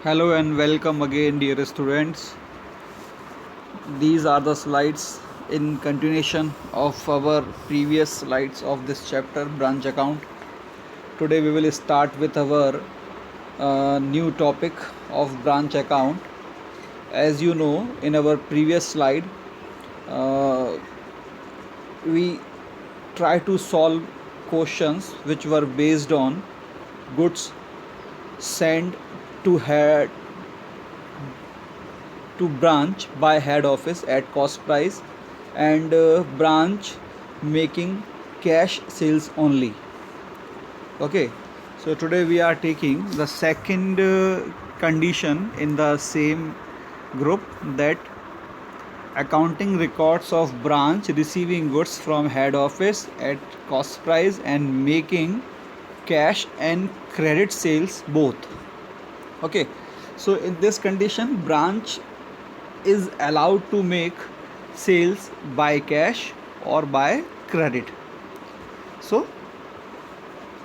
Hello and welcome again, dear students. These are the slides in continuation of our previous slides of this chapter, branch account. Today we will start with our new topic of branch account. As you know, in our previous slide, uh, we try to solve questions which were based on goods sent to head to branch by head office at cost price and branch making cash sales only. Okay, so today we are taking the second condition in the same group, that accounting records of branch receiving goods from head office at cost price and making cash and credit sales both. Okay, so in this condition, branch is allowed to make sales by cash or by credit. So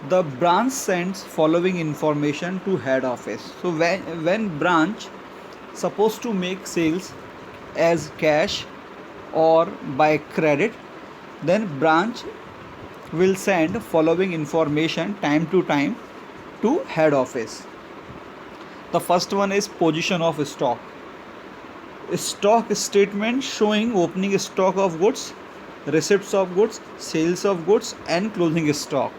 the branch sends following information to head office. So when branch supposed to make sales as cash or by credit, then branch will send following information time to time to head office. The first one is position of stock. Stock statement showing opening stock of goods, receipts of goods, sales of goods and closing stock.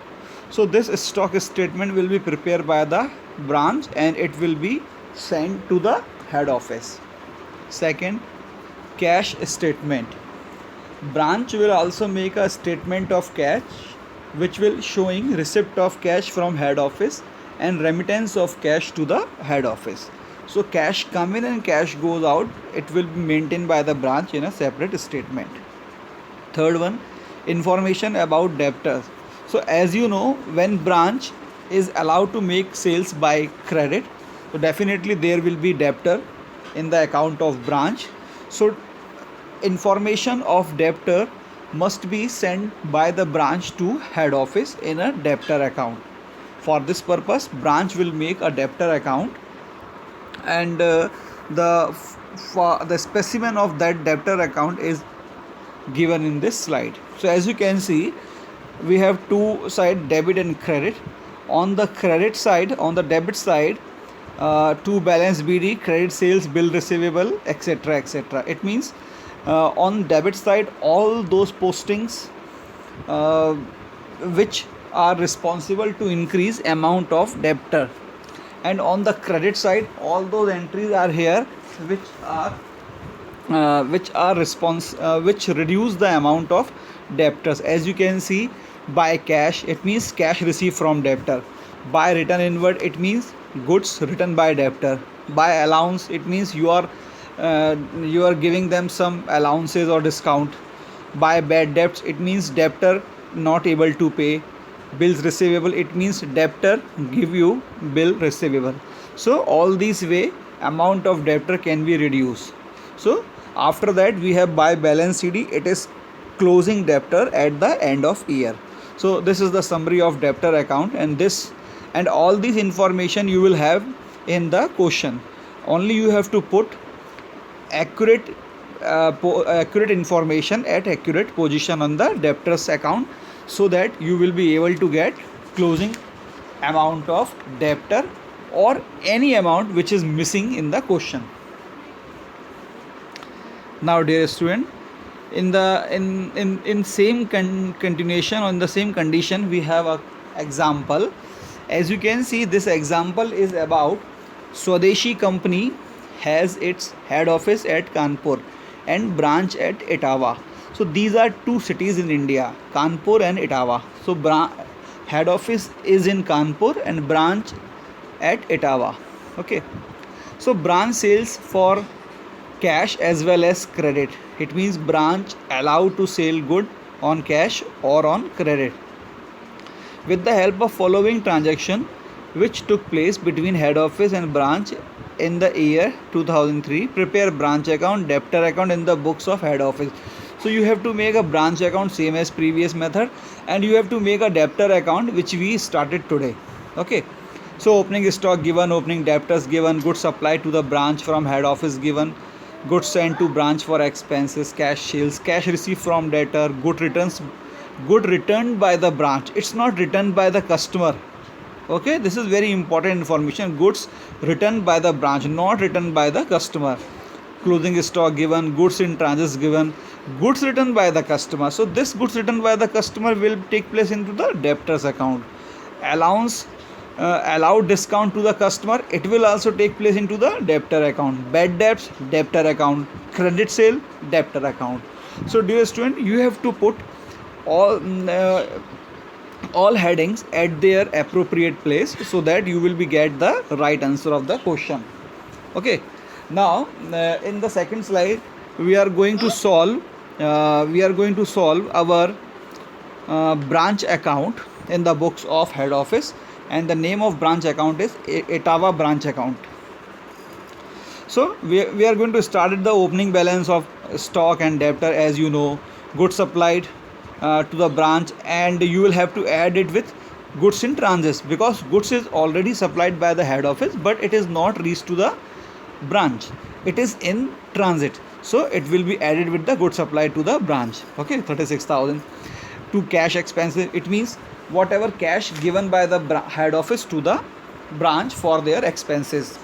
So this stock statement will be prepared by the branch and it will be sent to the head office. Second, cash statement. Branch will also make a statement of cash which will showing receipt of cash from head office and remittance of cash to the head office. So cash come in and cash goes out, it will be maintained by the branch in a separate statement. Third one, information about debtors. So as you know, when branch is allowed to make sales by credit, so definitely there will be debtor in the account of branch. So information of debtor must be sent by the branch to head office in a debtor account. For this purpose, branch will make a debtor account and the specimen of that debtor account is given in this slide. So as you can see, we have two side, debit and credit. On the credit side, on the debit side, to balance BD, credit sales, bill receivable, etc., etc. It means on debit side, all those postings uh, which are responsible to increase amount of debtor, and on the credit side all those entries are here which reduce the amount of debtors. As you can see, by cash, it means cash received from debtor. By return inward, it means goods returned by debtor. By allowance, it means you are giving them some allowances or discount. By bad debts, it means debtor not able to pay. Bills receivable, it means debtor give you bill receivable. So all these way amount of debtor can be reduced. So after that we have by balance CD, it is closing debtor at the end of year. So this is the summary of debtor account, and this and all these information you will have in the question. Only you have to put accurate accurate information at accurate position on the debtors account, so that you will be able to get closing amount of debtor or any amount which is missing in the question. Now dear student, in the in same continuation, on the same condition, we have a example. As you can see, this example is about Swadeshi company has its head office at Kanpur and branch at Etawah. So these are two cities in India, Kanpur and Etawah. So head office is in Kanpur and branch at Etawah. Okay, so branch sales for cash as well as credit. It means branch allowed to sell good on cash or on credit. With the help of following transaction which took place between head office and branch in the year 2003, prepare branch account, debtor account in the books of head office. So you have to make a branch account same as previous method, and you have to make a debtor account which we started today. Okay, So opening stock given, opening debtors given, goods supplied to the branch from head office given, goods sent to branch for expenses, cash sales, cash received from debtor, good returned by the branch. It's not returned by the customer. Okay, this is very important information. Goods returned by the branch, not returned by the customer. Closing stock given, goods in transit given, goods returned by the customer. So this goods returned by the customer will take place into the debtors account. Allowance allowed discount to the customer, it will also take place into the debtor account. Bad debts, debtor account. Credit sale, debtor account. So dear student, you have to put all all headings at their appropriate place so that you will be get the right answer of the question. Okay, now in the second slide we are going to solve our branch account in the books of head office, and the name of branch account is Etava branch account. So we are going to start at the opening balance of stock and debtor. As you know, goods supplied to the branch, and you will have to add it with goods in transit, because goods is already supplied by the head office but it is not reached to the branch, it is in transit, so it will be added with the goods supplied to the branch. Okay, 36,000. To cash expenses, it means whatever cash given by the head office to the branch for their expenses.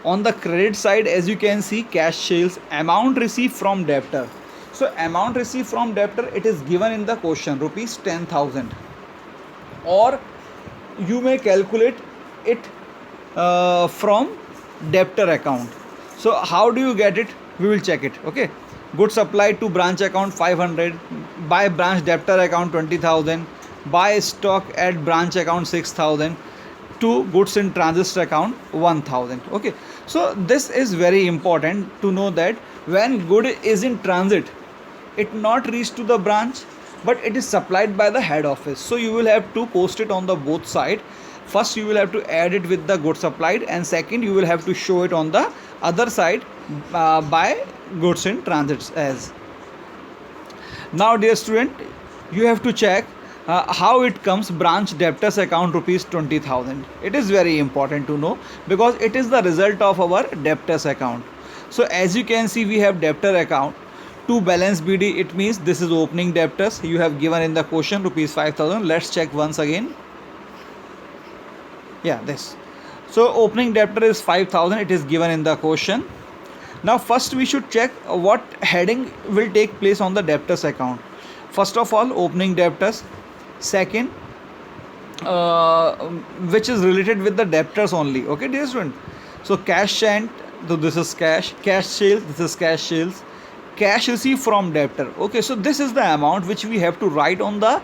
On the credit side, as you can see, cash sales, amount received from debtor. So amount received from debtor, it is given in the question, rupees 10,000, or you may calculate it from debtor account. So how do you get it? We will check it. Okay, goods supplied to branch account 500, by branch debtor account 20,000, by stock at branch account 6,000, to goods in transit account 1,000. Okay, so this is very important to know that when good is in transit, it not reached to the branch but it is supplied by the head office, so you will have to post it on the both side. First you will have to add it with the goods supplied, and second you will have to show it on the other side by goods in transit as. Now dear student, you have to check how it comes branch debtors account rupees 20,000. It is very important to know because it is the result of our debtors account. So as you can see, we have debtor account to balance BD, it means this is opening debtors, you have given in the question rupees 5,000. Let's check once again. Yeah, this. So opening debtor is 5,000, it is given in the question. Now first we should check what heading will take place on the debtors account. First of all, opening debtors. Second, which is related with the debtors only. Okay dear student, so cash sent, so this is cash sales, this is cash sales, cash received from debtor. Okay, so this is the amount which we have to write on the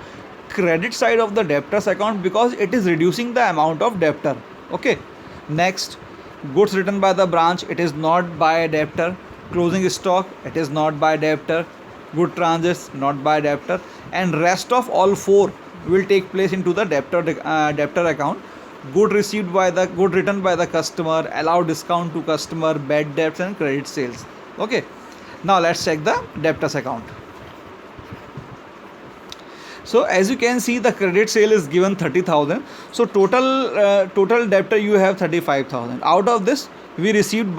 credit side of the debtors account because it is reducing the amount of debtor. Okay, next, goods written by the branch, it is not by debtor. Closing stock, it is not by debtor. Good transits, not by debtor, and rest of all four will take place into the debtor account. Good received by the good written by the customer, allowed discount to customer, bad debts and credit sales. Okay, now let's check the debtors account. So as you can see, the credit sale is given 30,000. So total debtor you have 35,000. Out of this, we received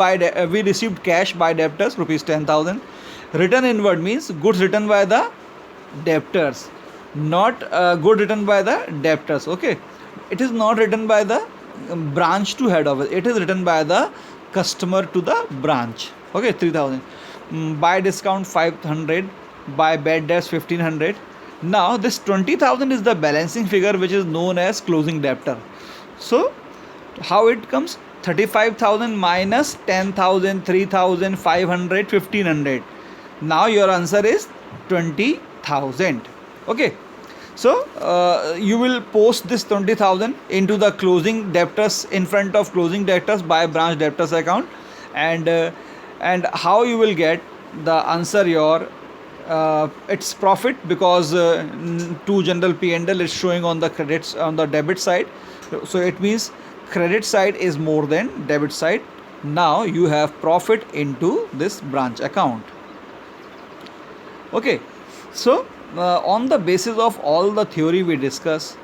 cash by debtors rupees 10,000. Return inward means goods written by the debtors, not good written by the debtors. Okay, it is not written by the branch to head office, it is written by the customer to the branch. Okay, 3,000. By discount 500, by bad debts 1,500. Now this 20,000 is the balancing figure which is known as closing debtor. So how it comes? 35,000 minus 10,000, 3,000, 500, 1,500. Now your answer is 20,000. Okay, so you will post this 20,000 into the closing debtors in front of closing debtors by branch debtors account, and how you will get the answer your it's profit, because to general P&L is showing on the credits on the debit side, so it means credit side is more than debit side. Now you have profit into this branch account. Okay, so on the basis of all the theory we discuss,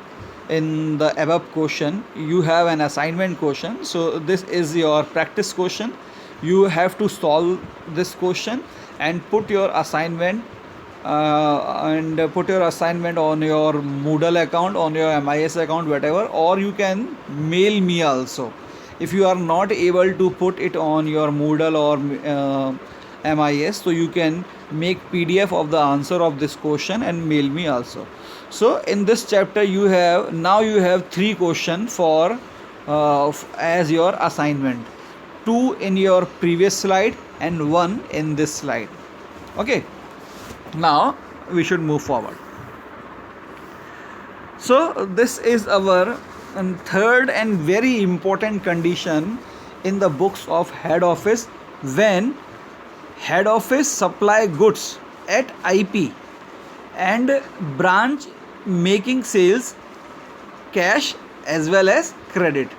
in the above question you have an assignment question. So this is your practice question. You have to solve this question and put your assignment on your Moodle account, on your MIS account, whatever, or you can mail me also. If you are not able to put it on your Moodle or MIS, so you can make PDF of the answer of this question and mail me also. So in this chapter you have 3 questions for as your assignment, 2 in your previous slide and 1 in this slide. Okay, now we should move forward. So this is our third and very important condition in the books of head office, when head office supply goods at IP and branch making sales cash as well as credit.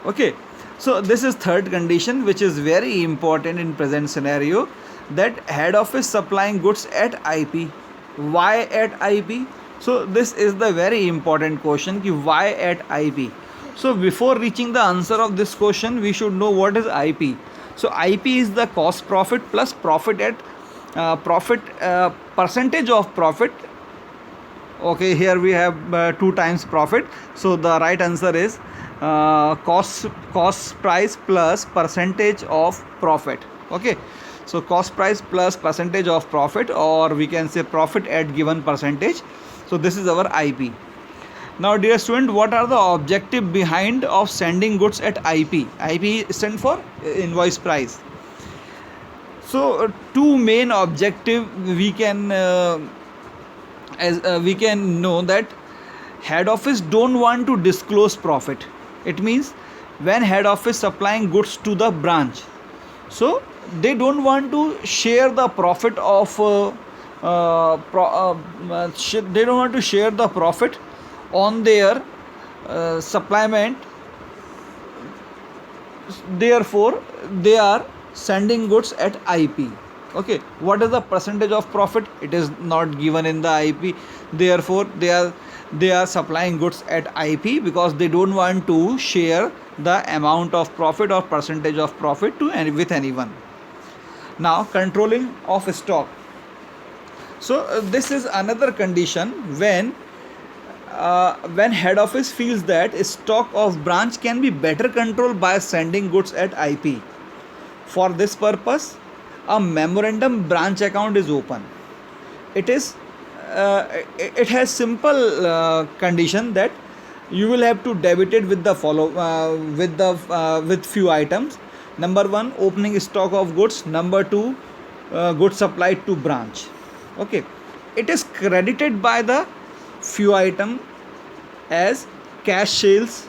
Okay, so this is third condition which is very important in present scenario, that head office supplying goods at IP. Why at IP? So this is the very important question ki why at IP. So before reaching the answer of this question, we should know what is IP. So IP is the cost profit plus profit at percentage of profit. Okay, here we have 2 times profit. So the right answer is cost price plus percentage of profit. Okay, so cost price plus percentage of profit, or we can say profit at given percentage. So this is our IP. Now dear student, what are the objective behind of sending goods at IP? IP stands for invoice price. So 2 main objective we can we can know that head office don't want to disclose profit. It means when head office supplying goods to the branch, so they don't want to share the profit of they don't want to share the profit on their supplement. Therefore they are sending goods at IP. Okay, what is the percentage of profit? It is not given in the IP. Therefore they are supplying goods at IP because they don't want to share the amount of profit or percentage of profit with anyone. Now controlling of stock. So this is another condition when head office feels that stock of branch can be better controlled by sending goods at IP. For this purpose, a memorandum branch account is open. It has simple condition that you will have to debit it with the with few items. Number 1, opening stock of goods. Number 2, goods supplied to branch. Okay, it is credited by the few item as cash sales,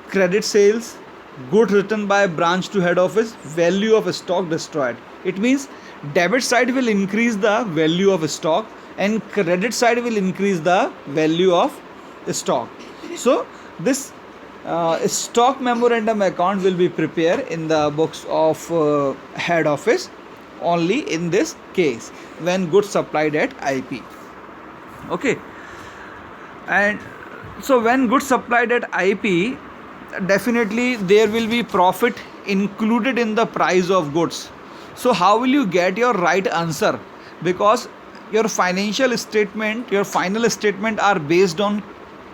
credit sales, goods returned by branch to head office, value of stock destroyed. It means debit side will increase the value of stock and credit side will increase the value of stock. So this stock memorandum account will be prepared in the books of head office only in this case when goods supplied at IP. Okay, and so when goods supplied at IP, definitely there will be profit included in the price of goods. So how will you get your right answer? Because your financial statement, your final statement are based on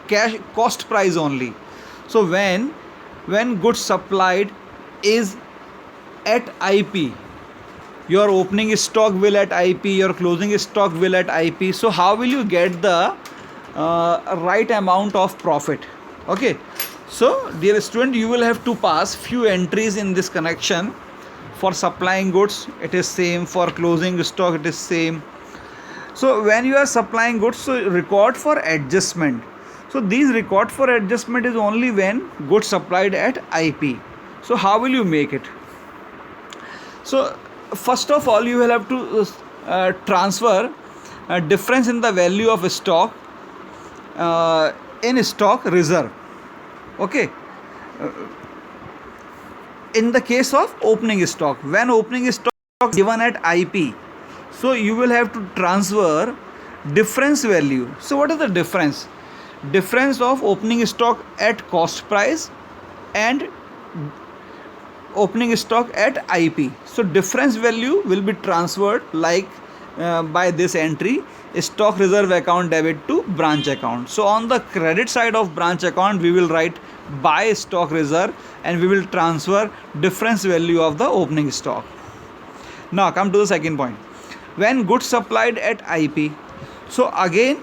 cash cost price only. So when goods supplied is at IP, your opening stock will at IP, your closing stock will at IP. So how will you get the right amount of profit? Okay, so dear student, you will have to pass few entries in this connection. For supplying goods it is same, for closing stock it is same. So when you are supplying goods, so record for adjustment. So these record for adjustment is only when goods supplied at IP. So how will you make it? So first of all, you will have to transfer difference in the value of stock in stock reserve. Okay, in the case of opening stock, when opening stock given at IP, so you will have to transfer difference value. So what is the difference? difference of opening stock at cost price and opening stock at IP. So difference value will be transferred like by this entry, stock reserve account debit to branch account. So on the credit side of branch account we will write buy stock reserve and we will transfer difference value of the opening stock. Now come to the second point. When goods supplied at IP, so again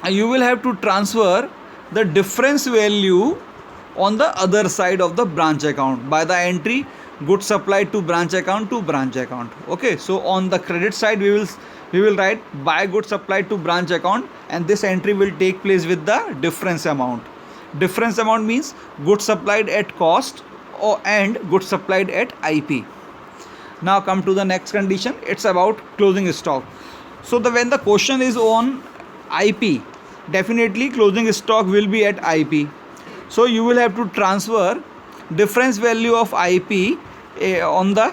you will have to transfer the difference value on the other side of the branch account by the entry goods supplied to branch account to branch account. Okay, so on the credit side we will write buy goods supplied to branch account, and this entry will take place with the difference amount. Difference amount means goods supplied at cost and goods supplied at IP. Now come to the next condition, it's about closing stock. So when the question is on IP, definitely closing stock will be at IP. So you will have to transfer difference value of IP on the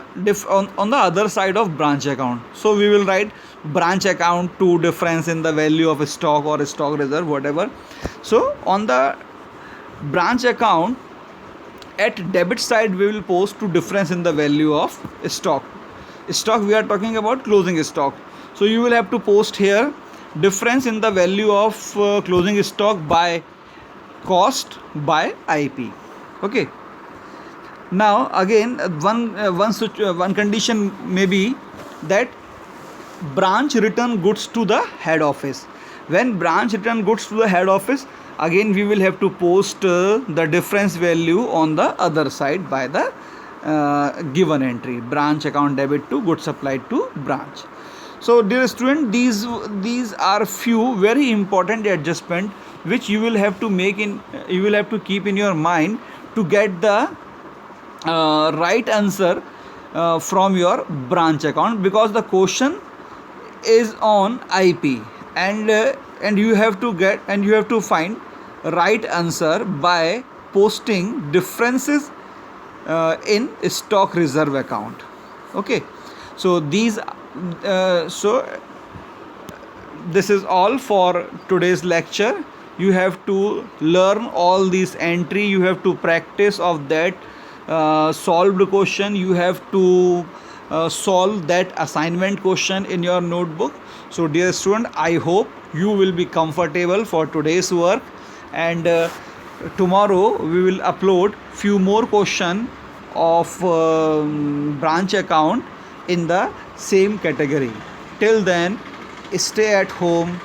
other side of branch account. So we will write branch account to difference in the value of stock or stock reserve, whatever. So on the branch account at debit side we will post to difference in the value of stock. Stock we are talking about closing stock. So you will have to post here difference in the value of closing stock by cost by IP. Okay. Now again one condition may be that branch return goods to the head office. When branch return goods to the head office, again we will have to post the difference value on the other side by the given entry, branch account debit to goods supplied to branch. So dear student, these are few very important adjustment which you will have to keep in your mind to get the right answer from your branch account, because the question is on IP and you have to find right answer by posting differences in stock reserve account. Okay, so this is all for today's lecture. You have to learn all these entry, you have to practice of that solved question, you have to solve that assignment question in your notebook. So dear student, I hope you will be comfortable for today's work, and tomorrow we will upload few more question of branch account in the same category. Till then, stay at home,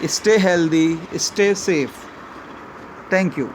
stay healthy, stay safe. Thank you.